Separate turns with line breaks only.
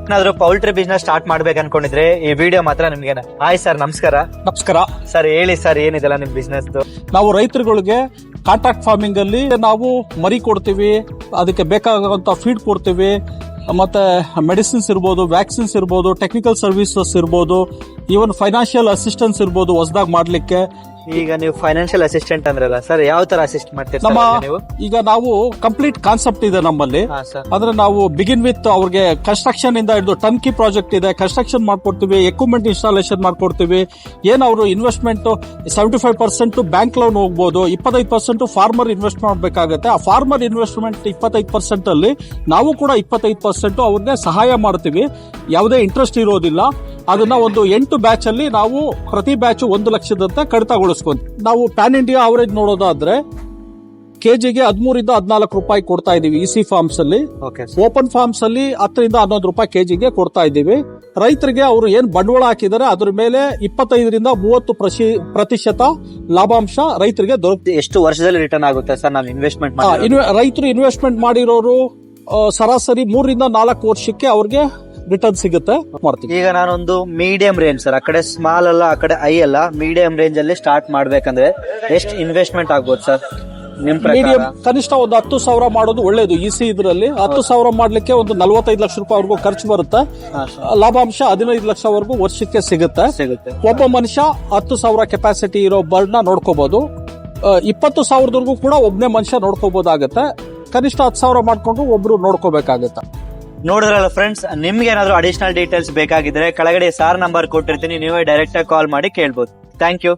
ಏನಾದ್ರು poultry business start ಮಾಡ್ಬೇಕು ಅನ್ಕೊಂಡಿದ್ರೆ ಈ ವಿಡಿಯೋ ಮಾತ್ರ ನಿಮ್ಗೆ. ಹಾಯ್ ಸರ್, ನಮಸ್ಕಾರ.
ನಮಸ್ಕಾರ
ಸರ್, ಹೇಳಿ ಸರ್, ಏನಿದೆಲ್ಲ ನಿಮ್ ಬಿಸ್ನೆಸ್?
ನಾವು ರೈತರುಗಳಿಗೆ ಕಾಂಟ್ರಾಕ್ಟ್ ಫಾರ್ಮಿಂಗ್ ಅಲ್ಲಿ ನಾವು ಮರಿ ಕೊಡ್ತೀವಿ, ಅದಕ್ಕೆ ಬೇಕಾಗುವಂತ ಫೀಡ್ ಕೊಡ್ತೀವಿ, ಮತ್ತೆ ಮೆಡಿಸಿನ್ಸ್ ಇರ್ಬೋದು, ವ್ಯಾಕ್ಸಿನ್ಸ್ ಇರ್ಬೋದು, ಟೆಕ್ನಿಕಲ್ ಸರ್ವಿಸಸ್ ಇರ್ಬೋದು, ಈವನ್ ಫೈನಾನ್ಷಿಯಲ್ ಅಸಿಸ್ಟೆನ್ಸ್ ಇರ್ಬೋದು ಹೊಸದಾಗಿ ಮಾಡ್ಲಿಕ್ಕೆ.
ಈಗ ನೀವು ಫೈನಾನ್ಷಿಯಲ್ ಅಸಿಸ್ಟೆಂಟ್ ಅಂದ್ರಲ್ಲ ಸರ್, ಯಾವ ತರ ಅಸಿಸ್ಟ್ ಮಾಡ್ತೀರಾ
ನಮ್ಮ
ನೀವು?
ಈಗ ನಾವು ಕಂಪ್ಲೀಟ್ ಕಾನ್ಸೆಪ್ಟ್ ಇದೆ ನಮ್ಮಲ್ಲಿ. ಅಂದ್ರೆ ನಾವು ಬಿಗಿನ್ ವಿತ್ ಅವ್ರಿಗೆ ಕನ್ಸ್ಟ್ರಕ್ಷನ್ ಇಂದ ಹಿಡಿದು ಟರ್ನ್ಕಿ ಪ್ರಾಜೆಕ್ಟ್ ಇದೆ, ಕನ್ಸ್ಟ್ರಕ್ಷನ್ ಮಾಡ್ಕೊಡ್ತೀವಿ, ಎಕ್ವಿಪ್ಮೆಂಟ್ ಇನ್ಸ್ಟಾಲೇಷನ್ ಮಾಡ್ಕೊಡ್ತೀವಿ. ಏನ್ ಅವರು ಇನ್ವೆಸ್ಟ್ಮೆಂಟ್ 75% ಬ್ಯಾಂಕ್ ಲೋನ್ ಹೋಗ್ಬೋದು, 25% ಫಾರ್ಮರ್ ಇನ್ವೆಸ್ಟ್ ಮಾಡಬೇಕಾಗುತ್ತೆ. ಆ ಫಾರ್ಮರ್ ಇನ್ವೆಸ್ಟ್ಮೆಂಟ್ 25% ಅಲ್ಲಿ ನಾವು ಕೂಡ 25% ಅವ್ರಿಗೆ ಸಹಾಯ ಮಾಡ್ತೀವಿ. ಯಾವುದೇ ಇಂಟ್ರೆಸ್ಟ್ ಇರೋದಿಲ್ಲ. ಅದನ್ನ ಒಂದು 8 ಬ್ಯಾಚ್ ಅಲ್ಲಿ ನಾವು ಪ್ರತಿ ಬ್ಯಾಚ್ 1 ಲಕ್ಷದಂತೆ ಕಡಿತಗೊಳಿಸ್ಕೊಂತೀವಿ. ನಾವು ಪ್ಯಾನ್ ಇಂಡಿಯಾ ಅವರೇಜ್ ನೋಡೋದಾದ್ರೆ ಕೆಜಿಗೆ 13 ರಿಂದ 14 ರೂಪಾಯಿ ಕೊಡ್ತಾ ಇದೀವಿ ಇಸಿ ಫಾರ್ಮ್ಸ್ ಅಲ್ಲಿ. ಓಪನ್ ಫಾರ್ಮ್ಸ್ ಅಲ್ಲಿ 10 ರಿಂದ 11 ರೂಪಾಯಿ ಕೆಜಿಗೆ ಕೊಡ್ತಾ ಇದೀವಿ. ರೈತರಿಗೆ ಅವರು ಏನ್ ಬಂಡವಾಳ ಹಾಕಿದ್ದಾರೆ ಅದ್ರ ಮೇಲೆ 25 ರಿಂದ 30% ಲಾಭಾಂಶ ರೈತರಿಗೆ ದೊರಕುತ್ತೆ.
ಎಷ್ಟು ವರ್ಷದಲ್ಲಿ ರಿಟರ್ನ್ ಆಗುತ್ತೆ ಸರ್ ನಾವು ಇನ್ವೆಸ್ಟ್ಮೆಂಟ್?
ರೈತರು ಇನ್ವೆಸ್ಟ್ಮೆಂಟ್ ಮಾಡಿರೋರು ಸರಾಸರಿ 3 ರಿಂದ 4 ವರ್ಷಕ್ಕೆ ಅವ್ರಿಗೆ ರಿಟರ್ನ್ ಸಿಗುತ್ತೆ. ಮಾಡ್ತೀವಿ.
ಈಗ ನಾನೊಂದು ಮೀಡಿಯಂ ರೇಂಜ್ ಸರ್, ಆ ಕಡೆ ಸ್ಮಾಲ್ ಅಲ್ಲ, ಆ ಕಡೆ ಐ ಅಲ್ಲ, ಮೀಡಿಯಂ ರೇಂಜ್ ಅಲ್ಲಿ ಸ್ಟಾರ್ಟ್ ಮಾಡ್ಬೇಕಂದ್ರೆ ಎಷ್ಟು ಇನ್ವೆಸ್ಟ್ಮೆಂಟ್ ಆಗ್ಬೋದು ಸರ್ ನಿಮ್ ಪ್ರಕಾರ?
ಮೀಡಿಯಂ ಕನಿಷ್ಠ ಒಂದು 10,000 ಮಾಡೋದು ಒಳ್ಳೇದು. ಇಸಿ ಇದ್ರಲ್ಲಿ 10,000 ಮಾಡ್ಲಿಕ್ಕೆ ಒಂದು 45 ಲಕ್ಷ ರೂಪಾಯಿವರೆಗೂ ಖರ್ಚು ಬರುತ್ತೆ. ಲಾಭಾಂಶ 15 ಲಕ್ಷವರೆಗೂ ವರ್ಷಕ್ಕೆ ಸಿಗುತ್ತೆ. ಒಬ್ಬ ಮನುಷ್ಯ 10,000 ಕೆಪಾಸಿಟಿ ಇರೋ ಬರ್ಡ್ ನ ನೋಡ್ಕೋಬಹುದು. 20,000 ಕೂಡ ಒಬ್ಬನೇ ಮನುಷ್ಯ ನೋಡ್ಕೋಬಹುದಾಗತ್ತೆ. ಕನಿಷ್ಠ 10,000 ಮಾಡ್ಕೊಂಡು ಒಬ್ರು ನೋಡ್ಕೋಬೇಕಾಗತ್ತೆ.
ನೋಡಿದ್ರಲ್ಲ ಫ್ರೆಂಡ್ಸ್, ನಿಮ್ಗೆ ಏನಾದ್ರು ಅಡಿಷನಲ್ ಡೀಟೇಲ್ಸ್ ಬೇಕಾಗಿದ್ರೆ ಕೆಳಗಡೆ ಸಾರ್ ನಂಬರ್ ಕೊಟ್ಟಿರ್ತೀನಿ, ನೀವೇ ಡೈರೆಕ್ಟ್ ಆಗಿ ಕಾಲ್ ಮಾಡಿ ಕೇಳ್ಬೋದು. Thank you.